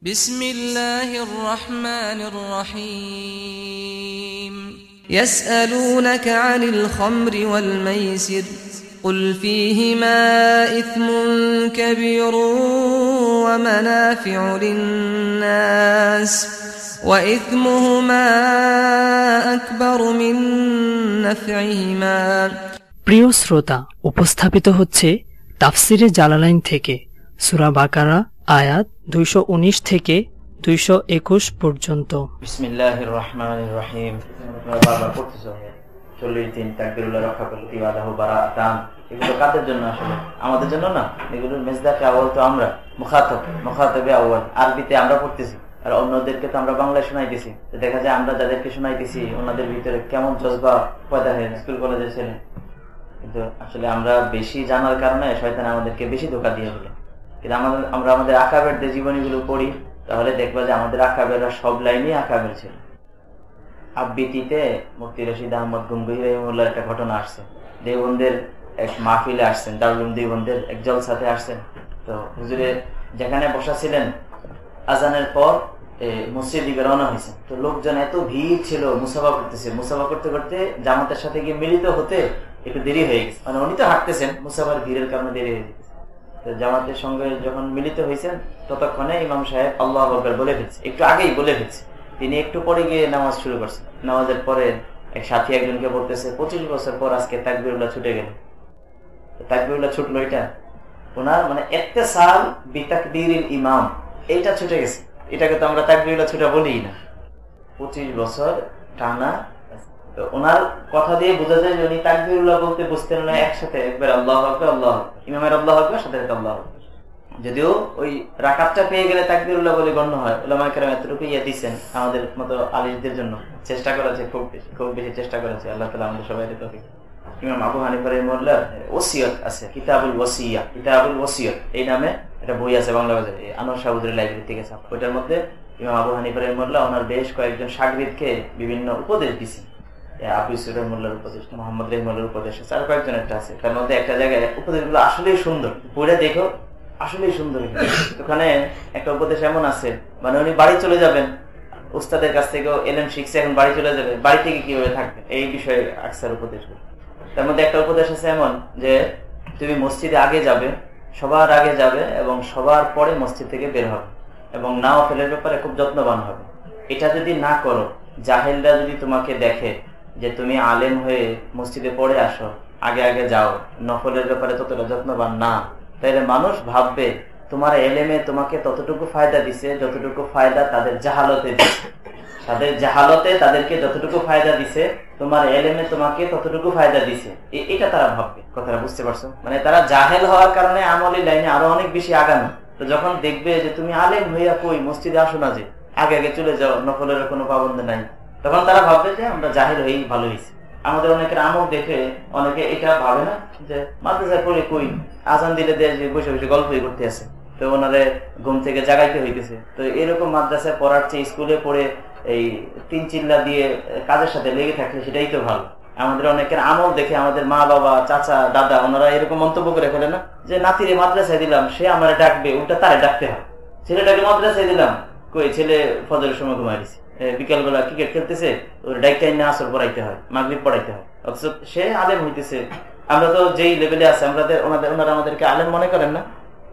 بسم الله الرحمن الرحيم يسألونك عن الخمر والميسر قل فيهما إثم كبير ومنافع للناس وإثمهما أكبر من نفعهما প্রিয় শ্রোতা, উপস্থাপিত হচ্ছে তাফসিরে জালালাইন থেকে সূরা বাকারা আয়াত 219 থেকে 221 পর্যন্ত। বিসমিল্লাহির রহমানির রহিম। বারবার পড়তেছো 40 দিন তাকবীরুল্লাহ রক্ষা করলে তিবাদাহু বারাতান। এগুলো কাদের জন্য? আসলে আমাদের জন্য না। এগুলোর মেজদাকে আওয়াল তো আমরা মুখাতাবে আওয়াল আরবিতে আমরা পড়তেছি, আর অন্যদেরকে তো আমরা বাংলায় শোনাইতেছি। তো দেখা যায় আমরা যাদেরকে শোনাইতেছি ওনাদের ভিতরে কেমন জজবা পয়দা হয় স্কুল কলেজের ছেলে। কিন্তু আসলে আমরা বেশি জানার কারণে শয়তান আমাদেরকে বেশি ধোঁকা দিয়ে ফেলে। কিন্তু আমরা আমাদের আকাবেরদের জীবনীগুলো পড়ি, তাহলে দেখবা যে আমাদের আকাবেররা সব লাইনই আকাবের ছিল। আবৃত্তিতে মুফতি রশিদ আহমদ গঙ্গোহী রাহিমাহুল্লাহর একটা ঘটনা আসছে। দেওবন্দের এক মাহফিলে আসছেন, দারুল উলুম দেওবন্দের এক জলসাতে আসছেন। তো হুজুরে যেখানে বসা ছিলেন, আজানের পর মসজিদ দিকে রওনা হয়েছে। তো লোকজন এত ভিড় ছিল, মুসাফা করতে করতে জামাতের সাথে গিয়ে মিলিত হতে একটু দেরি হয়ে গেছে। মানে উনি তো হাঁটতেছেন, মুসাফার ভিড়ের কারণে দেরি হয়ে গেছে। তো জামাতের সঙ্গে যখন মিলিত হয়েছেন ততক্ষণে ইমাম সাহেব আল্লাহু আকবার বলে ফেলছে, একটু আগেই বলে ফেলছে। তিনি একটু পরে গিয়ে নামাজ শুরু করছেন। নামাজের পরে এক সাথী একজনকে বলতেছে, 25 বছর পর আজকে তাকবীরুল্লাহ ছুটে গেল। তাকবীরুল্লাহ ছুটলো, এটা ওনার মানে ইত্তেসাল বিতাকবীরিল ইমাম, এইটা ছুটে গেছে। এটাকে তো আমরা তাকবীরুল্লাহ ছুটা বলি না। 25 বছর টানা। তো ওনার কথা দিয়ে বোঝা যায় যে উনি তাকবীরুল্লাহ বলতে বুঝতেন না একসাথে একবার আল্লাহু আকবার আল্লাহু আকবার, ইমামের আল্লাহু আকবার সাথে সাথে আল্লাহু আকবার। যদিও ওই রাকাতটা পেয়ে গেলে তাকবীরুল্লাহ বলে গণ্য হয়। উলামায়ে কেরাম এতটুকু দিয়েছেন আমাদের মতো আলিমদের জন্য। চেষ্টা করেছে, খুব বেশি চেষ্টা করেছে। আল্লাহ তাআলা আমাদের সবাইকে তৌফিক। ইমাম আবু হানিফা রাহিমাহুল্লাহ ওসিয়ত আছে, কিতাবুল ওসিয়ত এই নামে একটা বই আছে বাংলা বাজারে, আনোয়ার শাহ হুজুরের লাইব্রেরি থেকে আছে। ওইটার মধ্যে ইমাম আবু হানিফা রাহিমাহুল্লাহ ওনার বেশ কয়েকজন শাগরিদকে বিভিন্ন উপদেশ দিয়েছেন। আবু ইউসুফ রহমুল্লাহর উপদেশ, মোহাম্মদ রহমুল্লাহর উপদেশ আছে, আর কয়েকজন একটা আছে। তার মধ্যে একটা জায়গায় উপদেশগুলো আসলেই সুন্দর, পড়ে দেখো আসলেই সুন্দর। ওখানে একটা উপদেশ এমন আছে, মানে উনি বাড়ি চলে যাবেন, উস্তাদের কাছ থেকেও এলেন শিখছে, এখন বাড়ি চলে যাবে, বাড়ি থেকে কিভাবে থাকবে এই বিষয়ে আকসার উপদেশগুলো। তার মধ্যে একটা উপদেশ আছে এমন যে তুমি মসজিদে আগে যাবে, সবার আগে যাবে এবং সবার পরে মসজিদ থেকে বের হবে, এবং নওয়াফিলের ব্যাপারে খুব যত্নবান হবে। এটা যদি না করো, জাহেলরা যদি তোমাকে দেখে যে তুমি আলেম হয়ে মসজিদে পড়ে আসো, আগে আগে যাও, নফলের ব্যাপারে ততটা যত্নবান না, তাহলে মানুষ ভাববে তোমার এলেমে তোমাকে ততটুকু ফায়দা দিছে যতটুকু ফায়দা তাদের জাহালতে দিছে। তাদের জাহালতে তাদেরকে যতটুকু ফায়দা দিছে, তোমার এলেমে তোমাকে ততটুকু ফায়দা দিছে। এটা তারা ভাববে। কথাটা বুঝতে পারছো? মানে তারা জাহেল হওয়ার কারণে আমলি লাইনে আরো অনেক বেশি আগানো। তো যখন দেখবে যে তুমি আলেম হইয়া কই মসজিদে আসো না, যে আগে আগে চলে যাও, নফলের কোনো পাবন্দ নাই, তখন তারা ভাববে যে আমরা জাহিল হয়েই ভালো হয়েছি। আমাদের অনেকের আমল দেখে অনেকে এটা ভাবে না যে মাদ্রাসায় পড়ে কই আজান দিলে দেয় যে বসে বসে গল্পই করতে আছে, তো ওনারে ঘুম থেকে জাগাইতে হইতেছে। তো এরকম মাদ্রাসায় পড়ার চেয়ে স্কুলে পড়ে এই 3 চিল্লা দিয়ে কাজের সাথে লেগে থাকলে সেটাই তো ভালো। আমাদের অনেকের আমল দেখে আমাদের মা বাবা চাচা দাদা ওনারা এরকম মন্তব্য করে ফেলে না, যে নাতিরে মাদ্রাসায় দিলাম সে আমার ডাকবে, উল্টা তারে ডাকতে হয়। ছেলেটাকে মাদ্রাসায় দিলাম, কই ছেলে ফজরের সময় ঘুমাই দিছে, বিকাল বেলা ক্রিকেট খেলতেছে, ওর ডাইকাই না আসর পড়াইতে হয়, মাগরিব পড়াইতে হয়, অথচ সে আলেম হইতেছে। আমরা তো যেই লেভেলে আছে ওনারা আমাদেরকে আলেম মনে করেন না,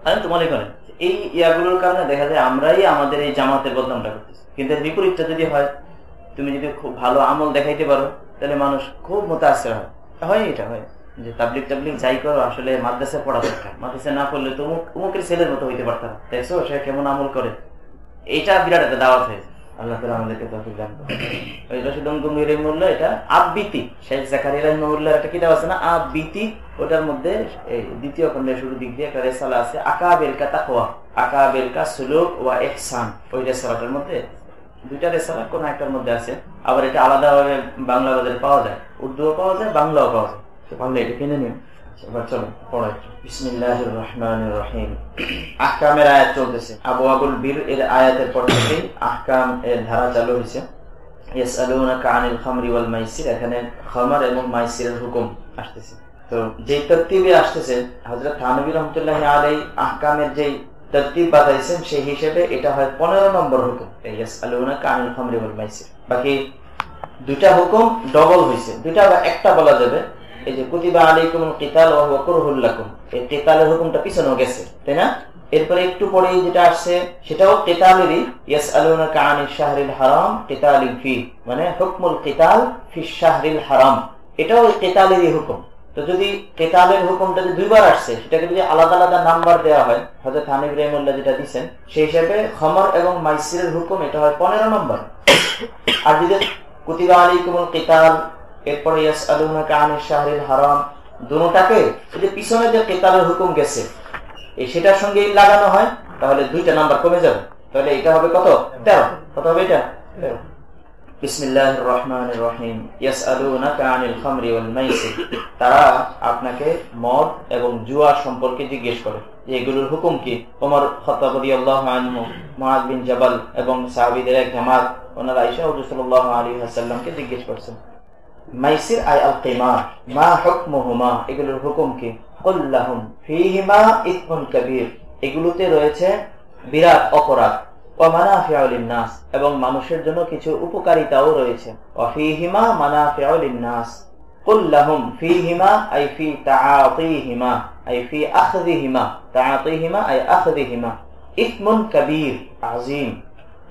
আলেম তো মনে করেন। এই ইয়াগুলোর কারণে দেখা যায় আমরাই আমাদের এই জামাতের বদনামটা করতেছি। কিন্তু বিপরীতটা যদি হয়, তুমি যদি খুব ভালো আমল দেখাইতে পারো, তাহলে মানুষ খুব মুতাআসসির হয়। এটা হয় যে তাবলিগ যাই করো, আসলে মাদ্রাসায় পড়া দরকার, মাদ্রাসায় না পড়লে তো অমুকের ছেলের মতো হইতে পারতাম, দেখছো সে কেমন আমল করে। এইটা বিরাট একটা দাওয়াত হয়েছে। আল্লাহ তাআলা আমাদেরকে তৌফিক দান করুন। ওই রশিদ গঙ্গোহী রাহিমাহুল্লাহ এটা আবৃত্তি, শেখ জাকারিয়া রাহিমাহুল্লাহর একটা কিতাব আছে না আবৃত্তি, ওটার মধ্যে এই দ্বিতীয় খণ্ডের শুরু দিক দিয়ে একটা রিসালা আছে, আকাবের কা তাকওয়া, আকাবের কা সুলুক ওয়া ইহসান। ওই রিসালাটার মধ্যে দুইটা রিসালা কোন একটার মধ্যে আছে। আবার এটা আলাদাভাবে বাংলা বাজারে পাওয়া যায়, উর্দুও পাওয়া যায়, বাংলাও পাওয়া যায়। তো পারলে এটা কিনে নিন। এবার চলো পড়াই। বিসমিল্লাহির রহমানির রহিম। আহকামের আয়াত চলতেছে। আবওয়াবুল বীর এর আয়াতের পর থেকেই আহকাম এর ধারা চালু হয়েছে। ইয়াসআলুনাকা আনিল খামরি ওয়াল মাইসির, এখানে খামর এবং মাইসিরের হুকুম আসতেছে। তো যে তরতিবে আসতেছে, হযরত থানবী রাহমাতুল্লাহি আলাইহি আহকামের যেই তরতিব বাতাইছেন, সেই হিসেবে এটা হয় 15 নম্বর হুকুম। ইয়াসআলুনাকা আনিল খামরি ওয়াল মাইসির, বাকি দুইটা হুকুম ডবল হয়েছে, দুইটা বা একটা বলা যাবে। এই যে কুতিবা আলাইকুমুল কিতাল ওয়া হুয়া কুরহুল লাকুম, এই কিতালের হুকুমটা পিছনেও গেছে, তাই না? এরপরে একটু পরে যেটা আসছে সেটাও কিতালেরই, ইয়াসআলুনাকা আনিশ শাহরিল হারাম কিতালিন ফি, মানে হুকমুল কিতাল ফিশ শাহরিল হারাম, এটাও কিতালেরই হুকুম। তো যদি কিতালের হুকুমটা যদি দুইবার আসছে, সেটাকে যদি আলাদা আলাদা নাম্বার দেওয়া হয়, হযরত হানিফ রাহিমাহুল্লাহ যেটা দিবেন, সেই হিসেবে খমর এবং মাইসিরের হুকুম এটা হয় 15 নম্বর। আর যদি কুতিবা আলাইকুমুল কিতাল, এরপরে ইয়াসআলুনাকা আনিশ শাহরিল হারাম, দুটোটাকে এই যে পিছনে যে কিতালের হুকুম গেছে এই সেটার সঙ্গে লাগানো হয়, তাহলে দুইটা নাম্বার কমে যাবে। তাহলে এটা হবে কত? 13। কত হবে এটা? 13। বিসমিল্লাহির রহমানির রহিম। ইয়াসআলুনাকা আনিল খামরি ওয়াল মাইসির, তারা আপনাকে মদ এবং জুয়া সম্পর্কে জিজ্ঞেস করে যে এগুলোর হুকুম কি। ওমর খাত্তাব রাদিয়াল্লাহু আনহু, মুআয বিন জাবাল এবং সাহাবীদের এক জামাত ওনারা আয়েশা রাদিয়াল্লাহু আলাইহি ওয়াসাল্লামকে জিজ্ঞেস করছেন মাইসির আই আল কিমার মা হুকমুহুমা, এগুলোর হুকুম কি। কুল লাহুম ফীহিমা ইসমুন কাবীর, এগুলোতে রয়েছে বিরাট অপরাধ, ওয়া মানাফিউ লিন-নাস, এবং মানুষের জন্য কিছু উপকারিতাও রয়েছে। ওয়া ফীহিমা মানাফিউ লিন-নাস, কুল লাহুম ফীহিমা আই ফি তাআতিহিমা আই ফি আখযিহিমা, তাআতিহিমা আই আখযিহিমা, ইসমুন কাবীর আযীম,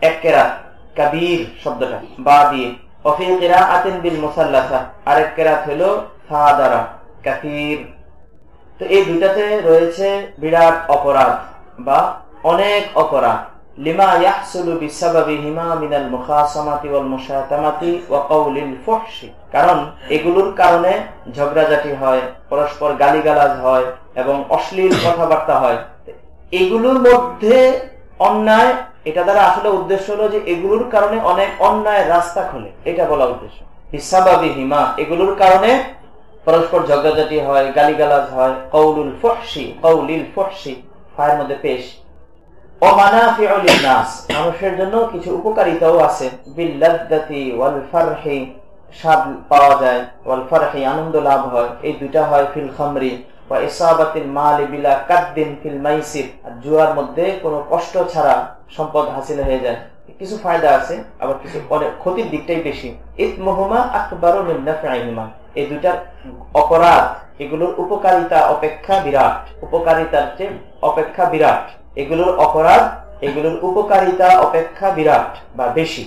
এক কিরাত কাবীর শব্দটা বা দিয়ে, ওয়া ফি কিরাআতিন বিল মুসাল্লাসা, আরেক কিরাত হলো ফা দ্বারা কাসীর। তো এই দুইটাতে রয়েছে বিরাট অপরাধ বা অনেক অপরাধ। লিমা ইয়াহসুলু বিসাবাবিহিমা মিনাল মুখাসামাতি ওয়াল মুশাতামাতি ওয়া কাউলিল ফুহশি, কারণ এগুলোর কারণে ঝগড়াঝাটি হয়, পরস্পর গালিগালাজ হয় এবং অশ্লীল কথাবার্তা হয়। এগুলোর মধ্যে অন্যায়, এটা দ্বারা আসলে উদ্দেশ্য হলো যে এগুলোর কারণে অনেক অন্যায় রাস্তা খোলে, এটা বলা উদ্দেশ্য। বিসাবাবিহিমা, এগুলোর কারণে পরস্পর ঝগড়াঝাটি হয়, গালিগালাজ হয়। কাউলুল ফুহশি, কাউলিল ফুহশি, ফায়ের মধ্যে পেশ। ও মানাফিউ লিন-নাস, মানুষের জন্য কিছু উপকারিতাও আছে। বিল লাযযাতি ওয়াল ফারহি, স্বাদ পাওয়া যায়, ওয়াল ফারহি, আনন্দ লাভ হয়, এই দুইটা হয় ফিল খামরি। ওয়া ইসাবাতিল মালি বিলা কাদ্দিন ফিল মাইসির, আর জুয়ার মধ্যে কোনো কষ্ট ছাড়া সম্পদ হাসিল হয়ে যায়। কিছু ফায়দা আছে, আবার কিছু অনেক ক্ষতির দিকটাই বেশি। ইসমুহুমা আকবারু মিন নাফইহিমা, এই দুইটার অপরাধ এগুলোর উপকারিতা অপেক্ষা বিরাট, উপকারিতার চেয়ে অপেক্ষা বিরাট। এগুলোর অপরাধ এগুলোর উপকারিতা অপেক্ষা বিরাট বা বেশি।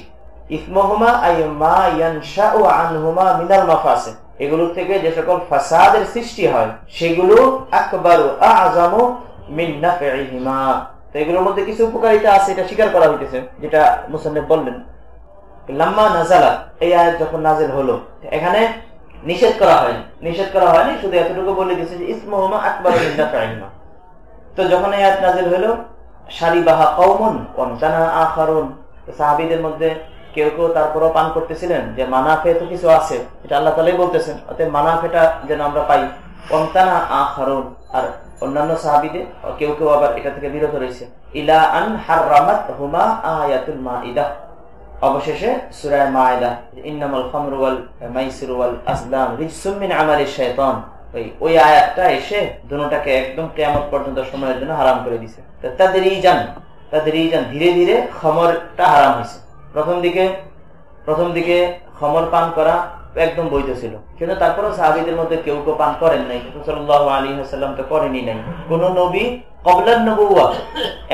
ইসমুহুমা আই মা ইয়ানশাউ আনহুমা মিনাল মাফাসিদ, এগুলোর থেকে যে সকল ফাসাদের সৃষ্টি হয় সেগুলো আকবারু আযমু মিন নাফইহিমা। তো এগুলোর মধ্যে কিছু উপকারিতা আছে, এটা স্বীকার করা হইতেছে, যেটা মুসান্নিফ বললেন। লাম্মা নাযালা, এই আয়াত যখন নাযিল হলো, এখানে নিষেধ করা হয়নি, নিষেধ করা হয়নি, শুধু এতটুকু বলে দিয়েছে যে ইসমুহুমা আকবারু মিন নাফইহিমা। তো যখন এই আয়াত নাযিল হলো, শারিবাহা কওমুন ওয়া আমতানা আখারুন, সাহাবীদের মধ্যে কেউ কেউ তারপরও পান করতেছিলেন, যে মানাফে তো কিছু আছে, এটা আল্লাহ তাআলাই বলতেছেন, অতএব মানাফেটা যেন আমরা পাই। আমতানা আখারুন, আর অন্যান্য সাহাবীদের কেউ কেউ আবার এটা থেকে বিরত রয়েছে। ইলা আন হারামাত হুমা আয়াতুল মাইদা, অবশেষে সূরা মাইদা, ইন্নামাল খামরু ওয়াল মাইসিরু ওয়াল আসলাম রিজসুম মিন আমালিশ শাইতান, ওই আয়াতটা এসে দুটোটাকে একদম কিয়ামত পর্যন্ত সময়ের জন্য হারাম করে দিয়েছে। তাদরিজান, তাদরিজান, ধীরে ধীরে খমরটা হারাম হয়েছে। প্রথম দিকে খমর পান করা একদম বৈধ ছিল, কিন্তু তারপরে সাহাবীদের মধ্যে কেউ কেউ পান করেন নাই, সাল্লাল্লাহু আলাইহি ওয়াসাল্লাম তো করেনই নাই। কোন নবী ক্বাবলান নবুওয়া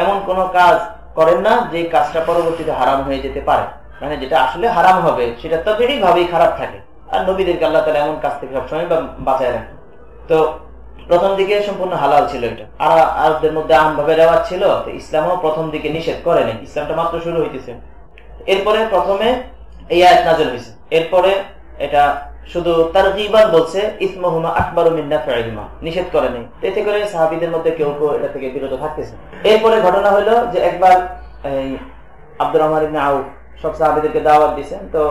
এমন কোন কাজ করেন না যে কাজটা পরবর্তীতে হারাম হয়ে যেতে পারে, মানে যেটা আসলে হারাম হবে সেটা তবেই ভাবেই খারাপ থাকে। আর নবীদেরকে আল্লাহ তাআলা এমন কাজ থেকে সবসময় বাঁচায় রাখে। তো প্রথম দিকে সম্পূর্ণ হালাল ছিল এটা, আর আরবদের মধ্যে আমভাবে রেওয়াজ ছিল। তো ইসলামও প্রথম দিকে নিষেধ করে নাই, ইসলামটা মাত্র শুরু হইতেছে। এরপরে প্রথমে এই আয়াত নাযিল হয়েছে, এরপরে এটা শুধু তারগীবান বলছে ইসমুহুমা আকবারু মিন নাফইহিমা, নিষেধ করে নাই। এতে করে সাহাবীদের মধ্যে কেউ কেউ এটা থেকে বিরত থাকতেছে। এরপরে ঘটনা হলো যে একবার আব্দুর রহমান ইবনে আউফ সব সাহাবীদেরকে দাওয়াত দিয়েছেন। তো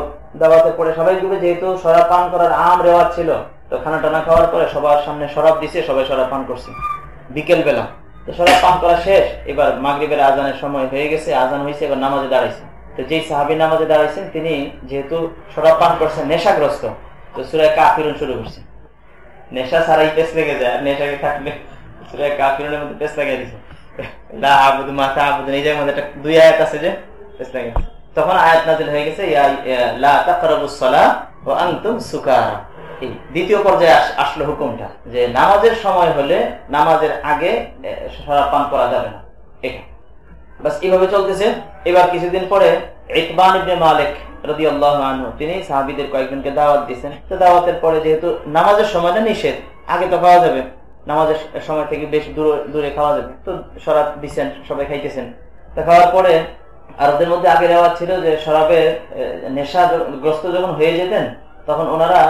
দাওয়াতের পরে সবাই গুলো যেহেতু শরাব পান করার আম রেওয়াজ ছিল, তো খানা টানা খাওয়ার পরে সবার সামনে শরাব দিছে, সবাই শরাব পান করছে বিকেল বেলা। তো শরাব পান করা শেষ, এবার মাগরিবের আজানের সময় হয়ে গেছে, আজান হয়েছে, এবার নামাজে দাঁড়াইছে। তো যেই সাহাবী নামাজে দাঁড়াইছেন তিনি যেহেতু শরাব পান করছেন, নেশাগ্রস্ত, তো সূরা কাফিরুন শুরু করছেন। নেশা ছাড়াই পেছ লেগে যায়, আর নেশাকে থাকলে সূরা কাফিরুনের মধ্যে পেছ লাগিয়ে দিছে। লা আবুদু মা তা'বুদুন, এই জায়গার মধ্যে একটা 2 আয়াত আছে যে, তখন আয়াত নাযিল হয়ে গেছে লা তাকরাবুস সালাহ ওয়া আনতুম সুকারা। এই দ্বিতীয় পর্যায়ে আসলো হুকুমটা যে নামাজের সময় হলে নামাজের আগে শরাব পান করা যাবে না। এটা বাস এইভাবে চলতেছে। এবার কিছুদিন পরে ইতবান ইবনে মালিক রাদিয়াল্লাহু আনহু তিনি সাহাবীদের কয়েকজনকে দাওয়াত দিয়েছেন। তো দাওয়াতের পরে যেহেতু নামাজের সময়টা নিষেধ, আগে তো খাওয়া যাবে, নামাজের সময় থেকে বেশ দূরে খাওয়া যাবে, তো শরাব দিচ্ছেন, সবাই খাইতেছেন। তা খাওয়ার পরে আর ওদের মধ্যে আগে রেওয়াজ ছিল যে শরাবের নেশাগ্রস্ত যখন হয়ে যেতেন তখন ওনারা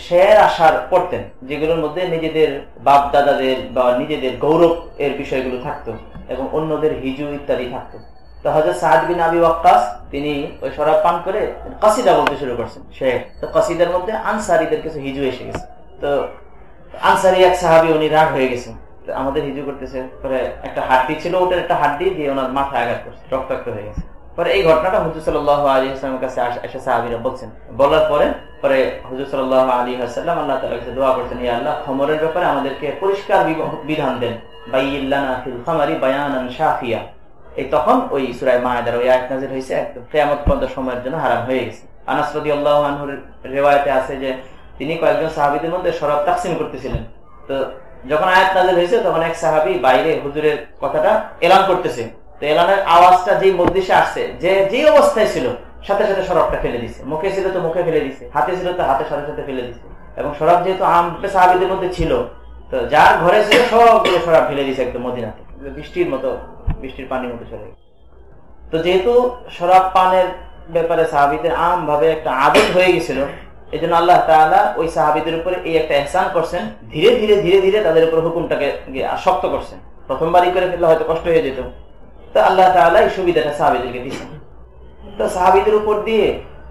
শের আশার পড়তেন, যেগুলোর মধ্যে নিজেদের বাপ দাদাদের বা নিজেদের গৌরব এর বিষয়গুলো থাকতো এবং অন্যদের হিজু ইত্যাদি থাকতো। তো হযরত সাদ বিন আবি ওয়াক্কাস তিনি ওই শরাব পান করে কাসিদা বলতে শুরু করছেন, শের। তো কাসিদার মধ্যে আনসারীদের কিছু হিজু এসে গেছে। তো আনসারী এক সাহাবী উনি রাগ হয়ে গেছেন, আমাদের হিজু করতেছে। পরে একটা হাড্ডি ছিল, ওটার একটা হাড্ডি দিয়ে ওনার মাথায় আঘাত করছে, রক্তাক্ত হয়ে গেছে। পরে এই ঘটনাটা হুজুর সাল্লাল্লাহু আলাইহি ওয়াসাল্লামের কাছে এসে সাহাবীরা বলছেন। বলার পরে হুজুর সাল্লাল্লাহু আলাইহি ওয়াসাল্লাম আল্লাহ তাআলার কাছে দোয়া করতেন, ইয়া আল্লাহ, খমরের ব্যাপারে আমাদেরকে পরিষ্কার বিধান দেন, বাইয়িন লানা ফিল খামারি বায়ানান শাফিয়া। এই তখন ওই সূরা মায়েদার ওই আয়াত নাযিল হয়েছে, একদম কিয়ামত পর্যন্ত সময়ের জন্য হারাম হয়ে গেছে। আনাস রাদিয়াল্লাহু আনহুর রিওয়ায়াতে আছে যে তিনি কয়েকজন সাহাবীদের মধ্যে শরাব তাকসিম করতেছিলেন। তো যখন আয়াত নাযিল হয়েছে তখন এক সাহাবী বাইরে হুজুরের কথাটা এলান করতেছে। তো এলানের আওয়াজটা যেই মজলিসে আসছে, যে অবস্থায় ছিল সাথে সাথে শরাবটা ফেলে দিছে, মুখে ছিল তো মুখে ফেলে দিছে, হাতে ছিল তো হাতের সাথে সাথে ফেলে দিছে। এবং শরাব যেহেতু আমে সাহাবীদের মধ্যে ছিল, তো যার ঘরে ছিল সবগুলো শরাব ফেলে দিছে একদম মদিনাতে, বৃষ্টির পানির মতো চলে গেছে। তো যেহেতু শরাব পানের ব্যাপারে সাহাবীদের আম ভাবে একটা আদত হয়ে গেছিল, এই জন্য আল্লাহ তাআলা ওই সাহাবীদের উপরে এই একটা ইহসান করছেন, ধীরে ধীরে তাদের উপর হুকুমটাকে শক্ত করছেন। প্রথমবারই করে ফেললে হয়তো কষ্ট হয়ে যেত, তো আল্লাহ তাআলা এই সুবিধাটা সাহাবীদেরকে দিয়েছেন। তো সাহাবীদের উপর দিয়ে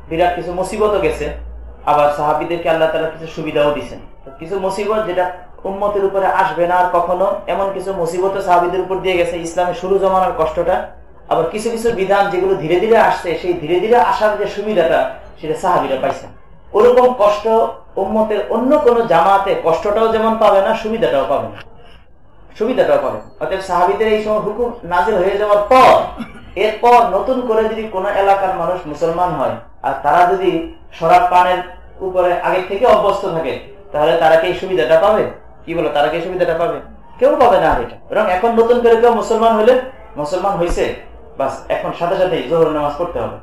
বিরাট কিছু মুসিবতও গেছে, আবার সাহাবীদেরকে আল্লাহ তাআলা কিছু সুবিধাও দিয়েছেন। কিছু মুসিবত যেটা উম্মতের উপরে আসবে না আর কখনো, এমন কিছু মুসিবত সাহাবীদের উপর দিয়ে গেছে, ইসলামের শুরু জমানার কষ্টটা। আবার কিছু কিছু বিধান যেগুলো ধীরে ধীরে আসছে, সেই ধীরে ধীরে আসার যে সুবিধাটা সেটা সাহাবীরা পাইছেন। ওরকম কষ্ট উম্মতের অন্য কোন জামাতে কষ্টটাও যেমন পাবে না, সুবিধাটাও পাবে না, অতএব সাহাবীদের এই সময় হুকুম নাযিল হয়ে যাওয়ার পর এরপর নতুন করে যদি কোন এলাকার মানুষ মুসলমান হয় আর তারা যদি শরাব পানের উপরে আগে থেকে অভ্যস্ত থাকে, তাহলে তারা কি এই সুবিধাটা পাবে? কি বলো, তারা কি এই সুবিধাটা পাবে? কেউ পাবে না এটা। এবং এখন নতুন করে কেউ মুসলমান হয়েছে, বাস এখন সাথে সাথেই যোহর নামাজ পড়তে হবে,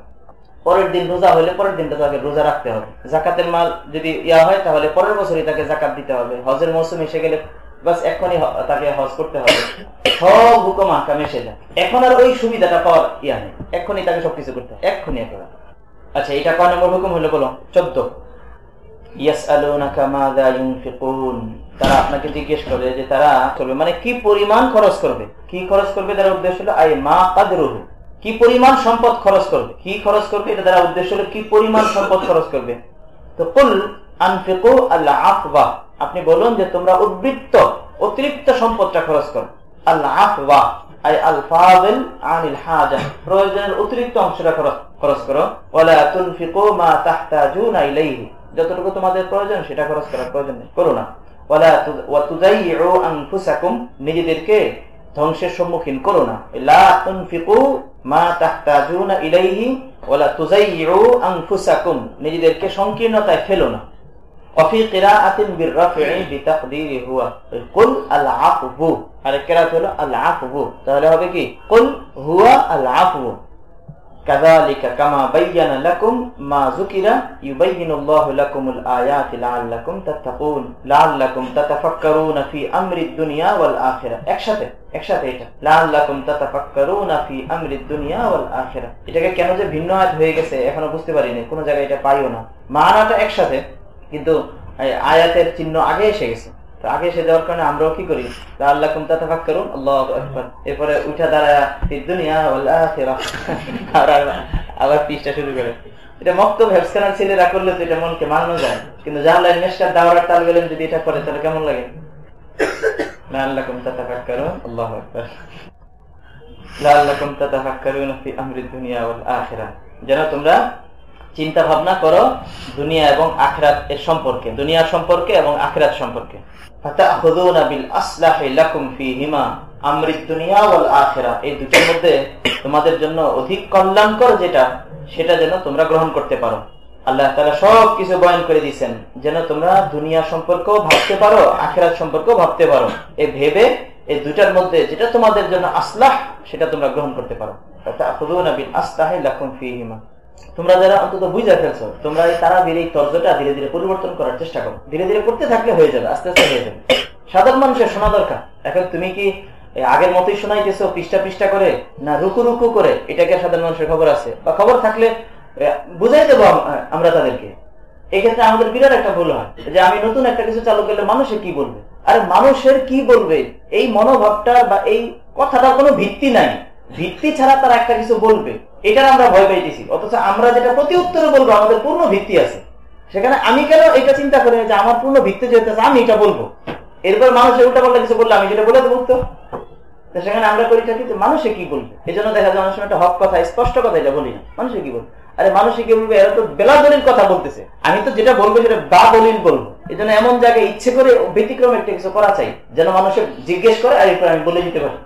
পরের দিন রোজা হলে পরের দিনটা তাকে রোজা রাখতে হবে, জাকাতের মাল যদি হয় তাহলে পরের বছরই তাকে জাকাত দিতে হবে, হজের মৌসুম এসে গেলে বাস এখনই তাকে হজ করতে হবে, সব হুকুম আহকাম এসে যায়। এখন আর ওই সুবিধাটা পাওয়ার নেই, এখনই তাকে সবকিছু করতে হবে, এখনই একেবারে। আচ্ছা, এটা কয় নম্বর হুকুম হলো বলো? 14। ইয়াসআলুনাকা মাযা ইউনফিকুন, তারা আপনাকে জিজ্ঞেস করবে যে তারা করবে মানে কি পরিমাণ খরচ করবে, তার উদ্দেশ্য হলো আই মা কাদরুহু, কি পরিমাণ সম্পদ খরচ করবে, এটা দ্বারা উদ্দেশ্য হলো কি পরিমাণ সম্পদ খরচ করবে। তো কুল আনফিকু আল আফওয়া, আপনি বলুন যে তোমরা অতিরিক্ত সম্পদটা খরচ করো। আল আফওয়া আই আল ফাযিল আনিল হাজা, প্রয়োজনের অতিরিক্ত অংশটা খরচ করো। ওয়ালা তুনফিকু মা তাহতাজুনা ইলাইহি, যতটুকু তোমাদের প্রয়োজন সেটা খরচ করার প্রয়োজন নেই, করো না। ওয়ালা তুযাইয়ু আনফুসাকুম, নিজেদেরকে ধ্বংসের সম্মুখীন করো না। লা তুনফিকু মা তাহতাজুনা ইলাইহি ওয়ালা তুযাইয়ু আনফুসাকুম, নিজেদেরকে সংকীর্ণতায় ফেলো না। وفي قراءة بالرفع بتقدير هو قل العفو, আর কিরাত হলো العفو, তাহলে হবে কি قل هو العفو كذلك كما بين لكم ما ذكر يبين الله لكم الآيات لعلكم تتقون لعلكم تتفكرون في أمر الدنيا والآخرة, একসাথে এটা لعلكم تتفكرون في أمر الدنيا والآخرة। এটাকে কেন যে ভিন্ন আয়াত হয়ে গেছে এখনো বুঝতে পারিনি, কোনো জায়গায় এটা পাইও না, মানাটা একসাথে কিন্তু আয়াতের চিহ্ন আগে এসে গেছে। তো আগে এসে যাওয়ার কারণে আমরাও কি করি, লাআল্লাকুম তাতাফাক্কারুন, আল্লাহু আকবার, এরপরে উঠা দাঁড়ায় ফিদ দুনিয়া ওয়াল আখিরাহ, আবার পৃষ্ঠা শুরু করে। এটা মক্তব হেফসখানার ছেলেরা করলে তো এটা মনকে মানানো যায়, কিন্তু জাহলাল মিশকাত দাওরাত তালবে ইলম যদি এটা করে তাহলে কেমন লাগে? লাআল্লাকুম তাতাফাক্কারুন, আল্লাহু আকবার, লাআল্লাকুম তাতাফাক্কারুন ফি আমরিদ দুনিয়া ওয়াল আখিরাহ, যেন তোমরা চিন্তা ভাবনা করো দুনিয়া এবং আখিরাত এর সম্পর্কে, দুনিয়ার সম্পর্কে এবং আখিরাত সম্পর্কে। ফাতাখুযুনা বিল আসলাহি লাকুম ফীহিমা, আমরিদ দুনিয়া ওয়াল আখিরা, এই দুটোর মধ্যে তোমাদের জন্য অধিক কল্যাণকর যেটা, সেটা যেন তোমরা গ্রহণ করতে পারো। আল্লাহ তাআলা সব কিছু বয়ান করে দিয়েছেন যেন তোমরা দুনিয়া সম্পর্কেও ভাবতে পারো, আখিরাত সম্পর্কেও ভাবতে পারো। এই ভেবে এই দুটার মধ্যে যেটা তোমাদের জন্য আসলাহ সেটা তোমরা গ্রহণ করতে পারো। তাআখুযুনা বিল আসলাহি লাকুম ফীহিমা, তোমরা যারা অন্তত বুঝে ফেলছো, তোমরা এই তারাবির এই তর্জটা ধীরে ধীরে পরিবর্তন করার চেষ্টা করো। ধীরে ধীরে করতে থাকলে হয়ে যাবে, আস্তে আস্তে হয়ে যাবে। সাধারণ মানুষের শোনা দরকার। এখন তুমি কি আগের মতোই শোনাইতেছো পৃষ্ঠা পৃষ্ঠা করে, না রুকু রুকু করে? এটাকে সাধারণ মানুষের খবর আছে, বা খবর থাকলে বুঝাই দেবো আমরা তাদেরকে। এই ক্ষেত্রে আমাদের বিরাট একটা ভুল হয় যে আমি নতুন একটা কিছু চালু করলে মানুষে কি বলবে। আরে মানুষের কি বলবে এই মনোভাবটা বা এই কথাটার কোনো ভিত্তি নাই। ভিত্তি ছাড়া তারা একটা কিছু বলবে, এটার আমরা ভয় পাইতেছি। অথচ আমরা যেটা প্রতি উত্তরে বলবো আমাদের পূর্ণ ভিত্তি আছে। সেখানে আমি কেন এটা চিন্তা করি যে আমার পূর্ণ ভিত্তি যেতে আছে, আমি এটা বলবো, এরপর মানুষের উল্টা পাল্টা কিছু বললে আমি যেটা বলে দেবো উত্তর। সেখানে আমরা করি থাকি যে মানুষে কি বলবে। এই জন্য দেখা যায় অনেক সময় একটা হক কথা, স্পষ্ট কথা এটা বলি না, মানুষে কি বলবে। আরে মানুষে কি বলবে, এরা তো বেলা দলিল কথা বলতেছে, আমি তো যেটা বলবো সেটা বা দলিল বলবো। এই জন্য এমন জায়গায় ইচ্ছে করে ব্যতিক্রম একটা কিছু করা চাই যেন মানুষের জিজ্ঞেস করে আর এরপর আমি বলে দিতে পারি।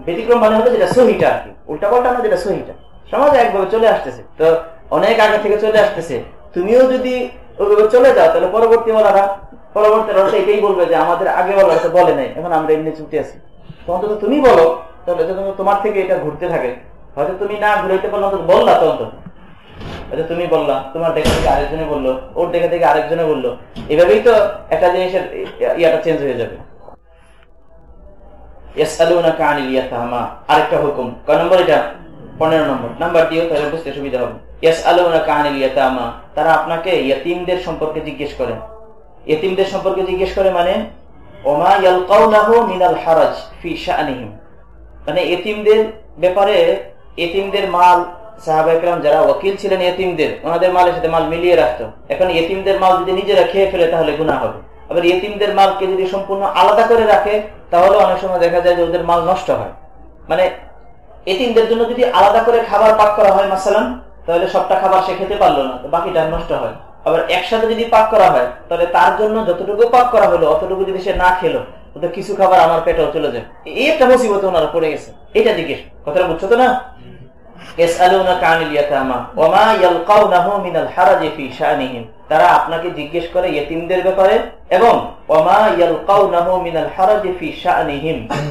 ব্যতিক্রম মানে হলো যেটা সহিটা আর কি, উল্টা পাল্টা না, যেটা সহিটা সমাজে একভাবে চলে আসতেছে, তো অনেক আগে থেকে চলে আসতেছে। তুমিও যদি ওইভাবে চলে যাও তাহলে পরবর্তী ওলারা এটাই বলবে যে আমাদের আগে ওলা বলে নাই, এখন আমরা এমনি ছুটে আছি। তো অন্তত তুমি বলো, তাহলে তোমার থেকে এটা ঘুরতে থাকে। হয়তো তুমি না ঘুরাইতে পারলো, অন্তত বললা তো, অন্তত হয়তো তুমি বললা, তোমার দেখা থেকে আরেকজনে বললো, ওর দেখা থেকে আরেকজনে বললো, এভাবেই তো একটা জিনিসের ইয়াটা চেঞ্জ হয়ে যাবে। ইয়াসআলুনাকা আনিল ইয়াতামা, আরেকটা হুকুম। কয় নম্বর এটা? 15 নম্বর। নাম্বার দিও তাহলে বুঝতে সুবিধা হবে। ইয়াসআলুনাকা আনিল ইয়াতামা, তারা আপনাকে ইয়তীমদের সম্পর্কে জিজ্ঞেস করে। ইয়তীমদের সম্পর্কে জিজ্ঞেস করে মানে ওমা ইয়ালকাউনাহু মিনাল হারাজ ফি শাআনিহিম, মানে ইয়তীমদের ব্যাপারে, ইয়তীমদের মাল, সাহাবায়ে কেরাম যারা ওয়াকিল ছিলেন ইয়তীমদের, ওনাদের মালের সাথে মাল মিলিয়ে রাখতো। এখন ইয়তীমদের মাল যদি নিজেরা খেয়ে ফেলে তাহলে গুনাহ হবে। আবার ইয়তীমদের মালকে যদি সম্পূর্ণ আলাদা করে রাখে তাহলে অনেক সময় দেখা যায় যে ওদের মাল নষ্ট হয়। মানে ইয়তীমদের জন্য যদি আলাদা করে খাবার পাক করা হয় মাসালান, তাহলে সবটা খাবার সে খেতে পারলো না, বাকিটা নষ্ট হয়। আবার একসাথে যদি পাক করা হয় তাহলে তার জন্য যতটুকু পাক করা হলো অতটুকু যদি সে না খেলো, তো কিছু খাবার আমার পেটেও চলে যায়। এই একটা মুসিবতে ওনারা পড়ে গেছে। এটা জিজ্ঞেস, কথাটা বুঝছো তো না? তারা আপনাকে জিজ্ঞেস করে ইয়তীমদের ব্যাপারে এবং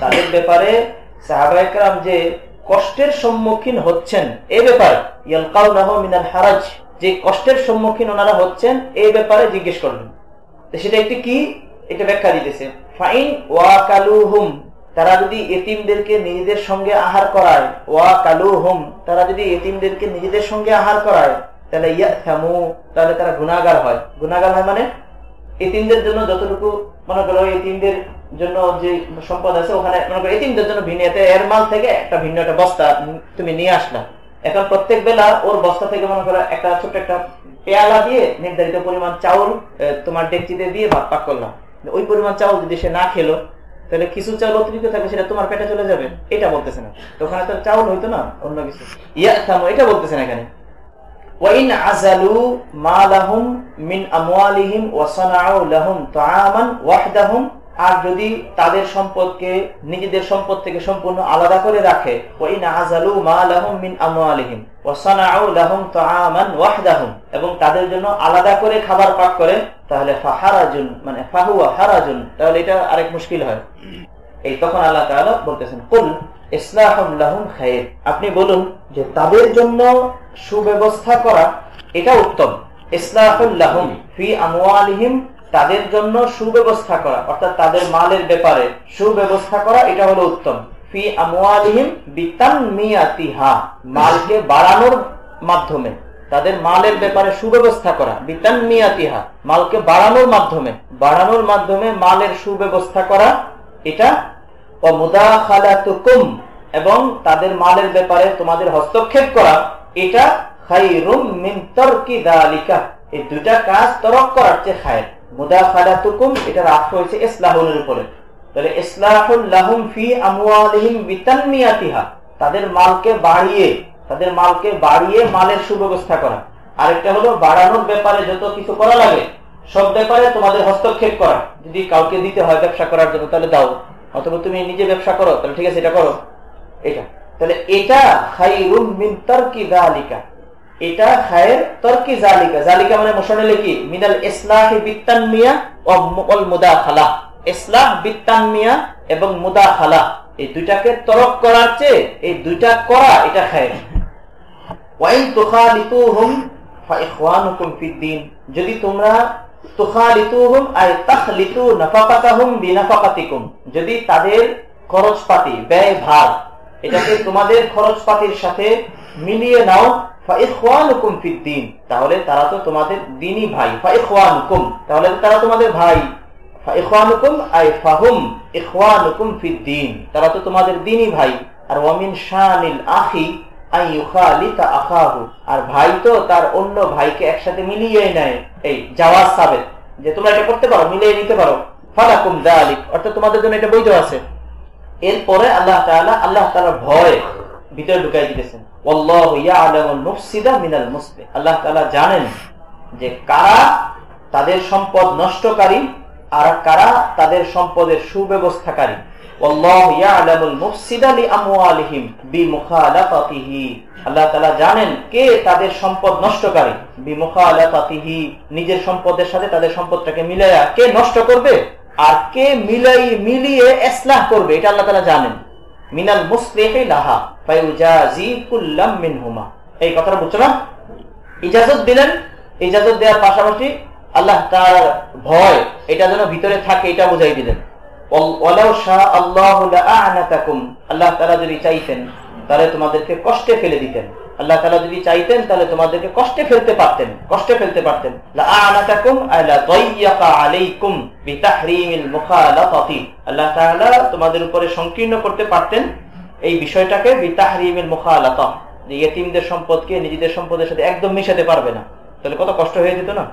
তাদের ব্যাপারে সাহাবায়ে কেরাম যে কষ্টের সম্মুখীন হচ্ছেন এই ব্যাপারে, ইয়ালকাউনাহু মিনাল হারাজ, যে কষ্টের সম্মুখীন ওনারা হচ্ছেন এই ব্যাপারে জিজ্ঞেস করবেন। সেটা একটি কি, এটা ব্যাখ্যা দিতেছে। ফাইন ওয়াকালুহুম, তারা যদি ইয়তীমদেরকে নিজেদের সঙ্গে আহার করায়, ওয়াকালুহুম, তারা যদি ইয়তীমদেরকে নিজেদের সঙ্গে আহার করায়, তাহলে ইয়াথামু, তাহলে তারা গুনাহগার হয়। গুনাহগার হয় মানে ইয়তীমদের জন্য যতটুকু, মনে করো ইয়তীমদের জন্য যে সম্পদ আছে ওখানে, মনে করো ইয়তীমদের জন্য ভিন্নতে এর মাল থেকে একটা ভিন্ন একটা বস্তা তুমি নিয়ে আসলা। এখন প্রত্যেক বেলা ওর বস্তা থেকে মনে করো একটা ছোট্ট একটা পেয়ালা দিয়ে নির্ধারিত পরিমাণ চাউল তোমার ডেকচিতে দিয়ে ভাত পাক করলাম। ওই পরিমাণ চাউল যদি সে না খেলো তাহলে কিছু চাউল অতিরিক্ত থাকবে, সেটা তোমার পেটে চলে যাবে। এটা বলতেছে না, ওখানে তো চাউল হইতো না, অন্য কিছু। ইয়াথামু, এটা বলতেছে না এখানে। ওয়াইন আযালু মা লাহুম মিন আমওয়ালিহিম ওয়া সানাউ লাহুম তাআমান ওয়াহদাহুম, আর যদি তাদের সম্পদকে নিজেদের সম্পদ থেকে সম্পূর্ণ আলাদা করে রাখে, ওয়াইন আযালু মা লাহুম মিন আমওয়ালিহিম ওয়া সানাউ লাহুম তাআমান ওয়াহদাহুম, এবং তাদের জন্য আলাদা করে খাবার পাক করে, তাহলে ফাহারাজুন, মানে ফাহুয়া হারাজুন, তাহলে এটা আরেক মুশকিল হয়। এই তখন আল্লাহ তাআলা বলতেছেন কুল ইসলাহুম লাহুম খায়র, আপনি বলুন যে তাদের জন্য সুব্যবস্থা করা এটা উত্তম। ইসলাহুল লাহুম ফি আমওয়ালিহিম, তাদের জন্য সুব্যবস্থা করা, অর্থাৎ তাদের মালের ব্যাপারে সুব্যবস্থা করা এটা হলো উত্তম। ফি আমওয়ালিহিম বিতানমিয়াতিহা, মালকে বাড়ানোর মাধ্যমে, তাদের মালের ব্যাপারে সুব্যবস্থা করা, বিতানমিয়াতিহা, মালকে বাড়ানোর মাধ্যমে মালের সুব্যবস্থা করা এটা, ওয়া মুদাখালাতুকুম, এবং তাদের মালের ব্যাপারে তোমাদের হস্তক্ষেপ করা এটা, খায়রুম মিন তারকি যালিকা, এই দুইটা কাজ তরক করার চেয়ে খায়র। মুদাখালাতুকুম এটা রাখা হয়েছে ইসলাহুল উপরে, তাহলে ইসলাহুল লাহুম ফি আমওয়ালিহিম বিতানমিয়াতিহা, তাদের মালকে বাড়িয়ে মালের সুব্যবস্থা করা। আরেকটা হলো বাড়ানোর ব্যাপারে যত কিছু করা লাগে সব ব্যাপারে তোমাদের হস্তক্ষেপ করা। যদি কাউকে দিতে হয় ব্যবসা করার জন্য তাহলে দাও, অথবা তুমি নিজে ব্যবসা করো, তাহলে ঠিক আছে এটা করো, এটা তাহলে এটা খায়রুম মিন তারকি যালিকা, এটা খায়ের তরকি জালিকা। জালিকা মানে মুশানিলে কি মিনাল ইসলাহি বিতানমিয়া ওয়াল মুদাখালা। ইসলাহ বিতানমিয়া এবং মুদাখালা এই দুইটাকে তরক করার চেয়ে এই দুইটা করা এটা খায়ের। ওয়া ইন তুখালিতুহুম ফা ইখওয়ানুকুম ফিদ্দিন, যদি তোমরা তুখালিতুহুম আই তাখলিতু নাফাকাতাহুম বিনাফাকাতিকুম, যদি তাদের খরচপাতি ব্যয় ভার এটাকে তোমাদের খরচপাতির সাথে মিলিয়ে নাও, ফাইখওয়ানুকুম ফিদ্দিন, তাহলে তারা তো তোমাদের দ্বীনি ভাই। ফাইখওয়ানুকুম তাহলে তারা তোমাদের ভাই, ফাইখওয়ানুকুম আই ফাহুম ইখওয়ানুকুম ফিদ্দিন, তারা তো তোমাদের দ্বীনি ভাই। আর ওয়ামিন শানিল আখি আই ইউখালিতা আখাহু, আর ভাই তো তার অন্য ভাইকে একসাথে মিলিয়ে নেয়। এই জাওয়াজ সাবেত যে তোমরা এটা করতে পারো, মিলিয়ে নিতে পারো। ফালাকুম যালিক, অর্থাৎ তোমাদের জন্য এটা বৈধ আছে। এরপরে আল্লাহ তাআলার ভয় ভিতরে ঢুকাই দিতেছেন। ওয়াল্লাহু ইয়ালামুল মুফসিদা মিনাল মুসলিহ, আল্লাহ তাআলা জানেন যে কারা তাদের সম্পদ নষ্টকারী আর কারা তাদের সম্পদের সুব্যবস্থাকারী। ওয়াল্লাহু ইয়ালামুল মুফসিদা লিআমওয়ালিহিম বিমুখালাফাতিহি, আল্লাহ তাআলা জানেন কে তাদের সম্পদ নষ্টকারী। বিমুখালাফাতিহি, নিজের সম্পদের সাথে তাদের সম্পদটাকে মিলায়া কে নষ্ট করবে আর কে মিলিয়ে ইসলাহ করবে, এটা আল্লাহ তাআলা জানেন। মিনাল মুসলিহি লাহা ফায়ুজাজি কুল্লাম মিনহুমা, এই কথাটা বুঝছো না? ইজাজত দিলেন, ইজাজত দেওয়ার পাশাপাশি আল্লাহ তাআলার ভয় এটা যেন ভিতরে থাকে এটা বুঝাই দিলেন। ওয়ালাউ শা আল্লাহু লাআনাতাকুম, আল্লাহ তাআলা যদি চাইতেন তাহলে তোমাদেরকে কষ্টে ফেলে দিতেন। আল্লাহ তাআলা যদি চাইতেন তাহলে তোমাদেরকে কষ্টে ফেলতে পারতেন। লাআনাতাকুম আলা দাইয়াকা আলাইকুম বিতাহরিমিল মুখালাফাতি, আল্লাহ তাআলা তোমাদের উপরে সংকীর্ণ করতে পারতেন এই বিষয়টাকে। বিতাহরিমিল মুখালাফা, যে ইয়েতিমদের সম্পদকে নিজেদের সম্পদের সাথে একদম মিশাতে পারবে না, তাহলে কত কষ্ট হয়ে যেত না?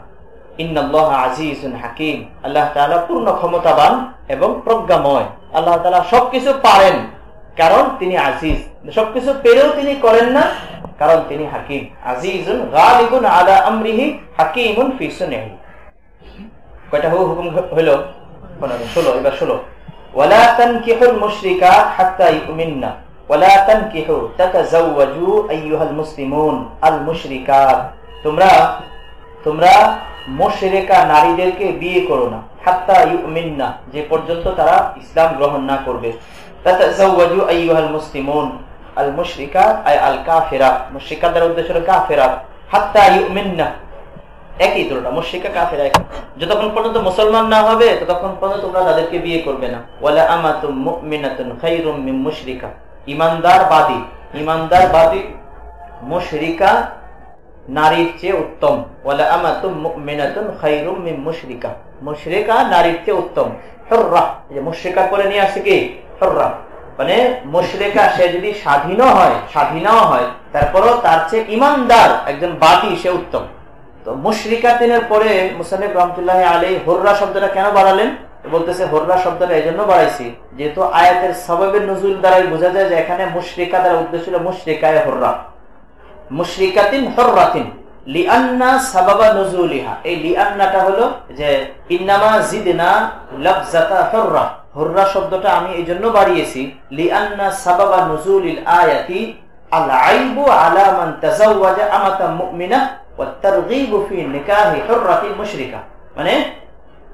ইন্নাল্লাহা আজিজুন হাকিম, আল্লাহ তাআলা পূর্ণ ক্ষমতাবান এবং প্রজ্ঞাময়। আল্লাহ তাআলা সবকিছু পারেন কারণ তিনি আজিজ, সবকিছু পেরেও তিনি করেন না কারণ তিনি হাকিম। আজিজুন গালিবুন আলা আমরিহি হাকিমুন ফি সুনহি। কয়টা হুকুম হলো? 16। এবার 16, ওয়ালা তানকিহুল মুশরিকাত হাত্তা ইউমিননা ওয়ালা তানকিহু তাতাজাওয়াজু আইয়ুহাল মুসলিমুন আল মুশরিকাত, তোমরা মুশরিকা নারীদেরকে বিয়ে করো না। হাত্তা ইউমিননা, যে পর্যন্ত তারা ইসলাম গ্রহণ না করবে। তাতাজাওয়াজু আইয়ুহাল মুসলিমুন আল মুশরিকাত আই আল কাফিরাত, মুশরিকাদের উদ্দেশ্য হলো কাফিরাত। হাত্তা ইউমিননা একই দুটোটা, মুশরিকা কাফিরা একই। যতক্ষণ পর্যন্ত মুসলমান না হবে ততক্ষণ পর্যন্ত তোমরা তাদেরকে বিয়ে করবে না। ওয়ালা আমাতুম মুমিনাতুন খায়রুম মিন মুশরিকা, ইমানদার বাদী মুশরিকা নারীর চেয়ে উত্তম। ওয়ালা আমাতুম মুমিনাতুন খায়রুম মিন মুশরিকা, মুশরিকা নারীর চেয়ে উত্তম। হুররা, এই যে মুশরিকা পরে নিয়ে আসে কি হুররা, মানে মুশরিকা সে যদি স্বাধীনও হয় তারপরও তার চেয়ে ইমানদার একজন বাদী সে উত্তম। তো মুশরিকাতিনের পরে মুসান্নিফ রাহমাতুল্লাহি আলাইহি হুররা শব্দটা কেন বাড়ালেন? বলতেছে হুররা শব্দটা এই জন্য বাড়াইছি যেহেতু আয়াতের সাবাবের নুজুল দ্বারাই বোঝা যায় যে এখানে মুশরিকা দ্বারা উদ্দেশ্য হলো মুশরিকায়ে হুররা, মুশরিকাতিন হুররাতিন, লিআন্না সাবাবা নুজুলিহা। এই লিআন্নাটা হলো যে ইন্নামা জিদনা লাফজাতা হুররা, হুররা শব্দটা আমি এই জন্য বাড়িয়েছি লিআন্না সাবাবা নুজুলিল আয়াতি আল আইবু আলা মান তাজাওয়াজা আমাতাম মুমিনা ওয়া তারগীবু ফি নিকাহি হুররাতিল মুশরিকা। মানে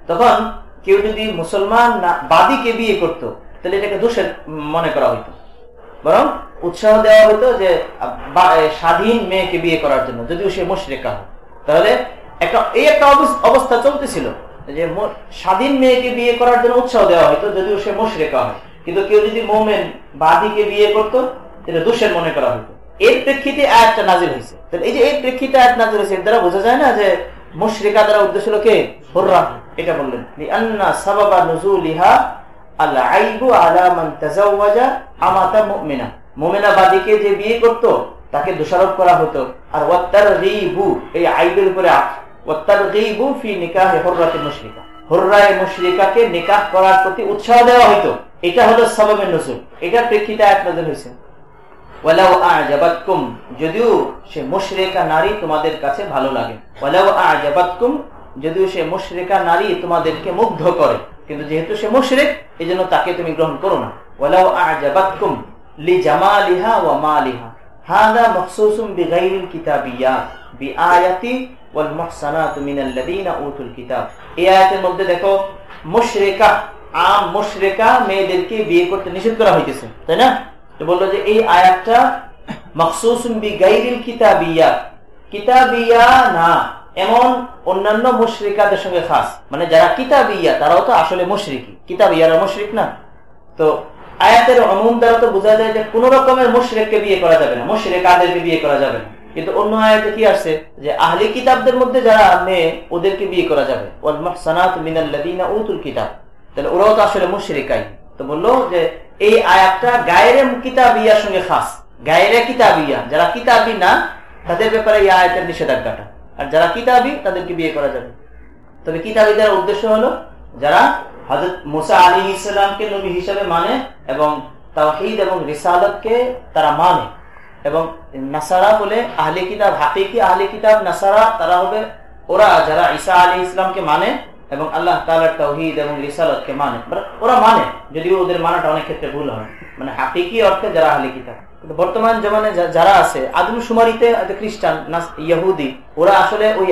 তখন কেউ যদি মুসলমান বাদীকে বিয়ে করত তাহলে এটাকে দোষের মনে করা হইতো, বরং উৎসাহ দেওয়া হতো যে স্বাধীন মেয়েকে বিয়ে করার জন্য, যদিও সে মুশরিকা হয়। তাহলে একটা অবস্থা চলতেছিল যে স্বাধীন মেয়েকে বিয়ে করার জন্য উৎসাহ দেওয়া হতো যদিও সে মুশরিকা হয়, কিন্তু কেউ যদি মুমিন বাদীকে বিয়ে করতো এটা দোষের মনে করা হতো। এর প্রেক্ষিতে আয়াতটা নাজিল হয়েছে। তাহলে এই যে এই প্রেক্ষিতে আয়াত নাজিল হয়েছে এর দ্বারা বোঝা যায় না যে মুশরিকা দ্বারা উদ্দেশ্য হলো কে? হুররা। এটা বললেন লিআন্না সাবাবা নুজুলিহা আল আইবু আলা মান তাজাওয়াজা আমাতা মুমিনা, মুমিনা বাদীকে যে বিয়ে করত তাকে দোষারোপ করা হতো। আর ওয়াত্তারগীবু, এই আইবের উপরে ওয়াত্তারগীবু ফি নিকাহি হুররাতিল মুশরিকা, হুররায়ে মুশরিকাকে নিকাহ করার প্রতি উৎসাহ দেওয়া হতো। এটা হলো সাবাবে নুজুল, এটার প্রেক্ষিতে আয়াত নাযিল হয়েছে। ওয়ালাউ আ'জাবাতকুম, যদিও সে মুশরিকা নারী তোমাদের কাছে ভালো লাগে। ওয়ালাউ আ'জাবাতকুম, যদিও সে মুশরিকা নারী তোমাদেরকে মুগ্ধ করে। কিন্তু যেহেতু সে মুশরিক এজন্য তাকে তুমি গ্রহণ করো না। ওয়ালাউ আ'জাবাতকুম লিজামালিহা ওয়া মালিহা হাযা মাখসুসুম বিগাইরিল কিতাবিয়াত বিআয়াতি ওয়াল মুহসানাতু মিনাল্লাযীনা উতুল কিতাব। এই আয়াতের মধ্যে দেখো মুশরিকা, আম মুশরিকা মেয়েদেরকে বিয়ে করতে নিষেধ করা হয়েছে, তাই না? তো বললো যে এই আয়াতটা মাখসুসুম বিগাইরিল কিতাবিয়াত, কিতাবিয়া না এমন অন্যান্য মুশরিকাদের সঙ্গে খাস, মানে যারা কিতাবিয়া তারাও তো আসলে মুশরিকি, কিতাবিয়ারা মুশরিক না। তো আয়াতের উমুম দ্বারা তো বোঝা যায় যে কোন রকমের মুশরিককে বিয়ে করা যাবে না, মুশরিকাদেরকে বিয়ে করা যাবে না। কিন্তু অন্য আয়াতে কি আসছে যে আহলি কিতাবদের মধ্যে যারা মেয়ে ওদেরকে বিয়ে করা যাবে, ওয়াল মুহসানাতু মিনাল্লাযীনা উতুল কিতাব, তাহলে ওরাও তো আসলে মুশরিকাই। তো বললো যে এই আয়াতটা গায়রে কিতাবিয়ার সঙ্গে খাস, গায়রে কিতাবিয়া যারা কিতাবী না তাদের ব্যাপারে এই আয়াতের নিষেধাজ্ঞাটা, আর যারা কিতাবী তাদেরকে বিয়ে করা যাবে। তবে কিতাবীদের উদ্দেশ্য হলো যারা হযরত মুসা আলাইহিস সালামকে নবী হিসেবে মানে এবং তাওহীদ এবং রিসালাতকে তারা মানে, এবং নাসারা বলে আহলে কিতাব, হাকিকি আহলে কিতাব নাসারা তারা হবে ওরা যারা ঈসা আলাইহিস সালামকে মানে এবং আল্লাহ তাআলার তাওহীদ এবং রিসালাতকে মানে। ওরা মানে, যদিও ওদের মানাটা অনেক ক্ষেত্রে ভুল হয়, মানে হাকিকি অর্থে যারা আহলে কিতাব। কিন্তু বর্তমান জমানে যারা আছে আদমশুমারিতে খ্রিস্টান, ইহুদি, ওরা আসলে ওই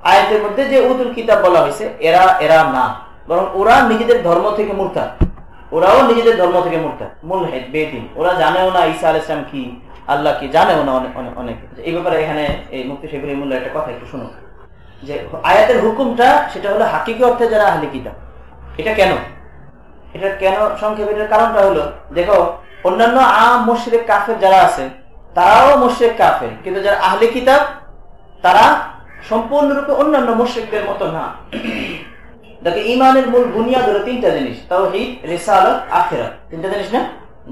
আয়াতের মধ্যে যে উতুল কিতাব বলা হয়েছে এরা না, বরং ওরা নিজেদের ধর্ম থেকে মুরতাদ, ওরাও নিজেদের ধর্ম থেকে মুরতাদ, মুলহিদ, বেদিন। ওরা জানেও না ঈসা আলাইহিস সালাম কি, আল্লাহ কি, জানেও না অনেকে। এই ব্যাপারে এখানে এই মুফতি শফিউর রহিমাহুল্লাহ একটা কথা একটু শুনুন, যে আয়াতের হুকুমটা সেটা হলো হাকিকি অর্থে যারা আহলে কিতাব। এটা কেন সংক্ষেপে এটার কারণটা হলো, দেখো অন্যান্য আম মুশরিক কাফের যারা আছে তারাও মুশরিক কাফের, কিন্তু যারা আহলে কিতাব তারা সম্পূর্ণরূপে অন্যান্য মুশরিকদের মতো না। দেখো ঈমানের মূল বুনিয়াদ হলো তিনটা জিনিস, তাওহীদ, রিসালাত, আখিরাত, তিনটা জিনিস না।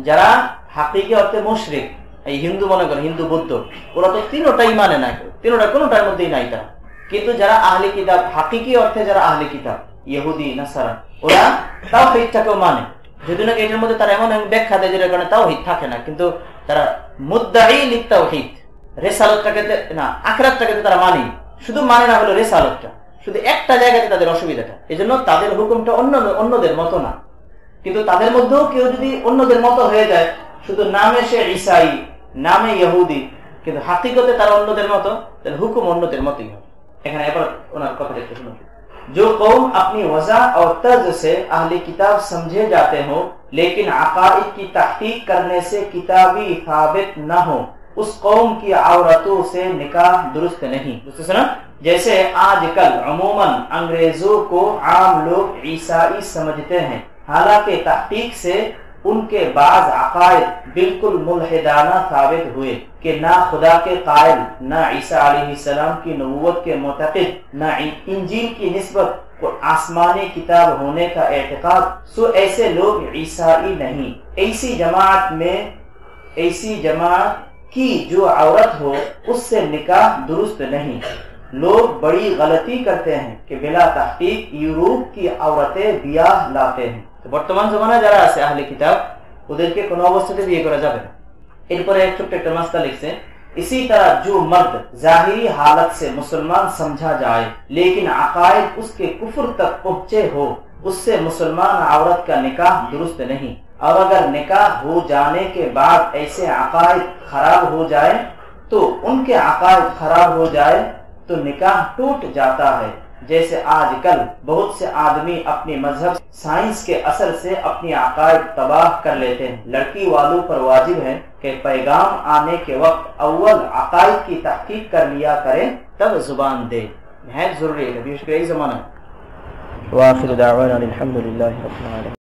যারা হাকিকি অর্থে মুশরিক, এই হিন্দু মনে করে, হিন্দু বৌদ্ধ, ওরা তো তিনটাই মানে না, তিনটা কোনোটার মধ্যেই নাই তারা। কিন্তু যারা আহলে কিতাব, হাকিকি অর্থে যারা আহলে কিতাব, ইহুদি, নাসারা, ওরা তাওহীদটাকেও মানে, যদি না এটার মধ্যে তারা এমন ব্যাখ্যা দেয় যেটার কারণে তাওহীদ থাকে না, কিন্তু তারা মুদ্দাঈ লিত-তাওহীদ, রিসালাতটাকে না, আখিরাতটাকে তারা মানে, শুধু মানে না হলো রিসালাতটা, শুধু একটা জায়গাতে তাদের অসুবিধাটা। এজন্য তাদের হুকুমটা অন্যদের মতো না। কিন্তু তাদের মধ্যেও কেউ যদি অন্যদের মতো হয়ে যায়, শুধু নামে সে ঈসাই, নামে ইহুদি, কিন্তু হাকিকতে তারা অন্যদের মতো, তাহলে হুকুম অন্যদের মতই হবে। এখানে এবার ওনার কথা দেখতে শুনুন, जो कौम अपनी वज़ा और तर्ज से अहले किताब समझे जाते हो लेकिन अकाइद की तहकीक करने से किताबी साबित न हो, उस कौम की औरतों से निकाह दुरुस्त नहीं। जैसे आजकल अमूमन अंग्रेजों को आम लोग ईसाई समझते हैं, हालांकि तहकीक से उनके बाज अकायद बिल्कुल मुल्हिदाना साबित हुए कि ना खुदा के कायल, ना ईसा अलैहिस्सलाम की नबूवत के मुतक़िद, ना इंजील की निस्बत को आसमानी किताब होने का एतकाद। सो ऐसे लोग ईसाई नहीं। ऐसी जमात की जो औरत हो उससे निकाह दुरुस्त नहीं। लोग बड़ी गलती करते हैं कि बिला तहकीक यूरोप की औरतें बियाह लाते हैं। বর্তমান জমানায় যারা আছে আহলে কিতাব ওদেরকে কোনো অবস্থাতে বিয়ে করা যাবে না। এরপরে ছোট্ট একটা মাসলা লিখছে, इसी तरह जो मर्द जाहिरी हालत से मुसलमान समझा जाए लेकिन अकायद उसके कुफ्र तक पहुंचे हो, उससे मुसलमान औरत का निकाह दुरुस्त नहीं। और अगर निकाह हो जाने के बाद ऐसे अकायद खराब हो जाए तो उनके अकायद खराब हो जाए तो निकाह टूट जाता है। जैसे आजकल बहुत से आदमी अपनी मजहब साइंस के असर से अपनी अकायद तबाह कर लेते हैं। लड़की वालों पर वाजिब है कि पैगाम आने के वक्त अव्वल अकायद की तहकीक कर लिया करें, तब जुबान दे। बहुत जरूरी है, विशेष कर इस जमाना में। वाखिर दावाना अल्हम्दुलिल्लाहि रब्बिल आलमीन।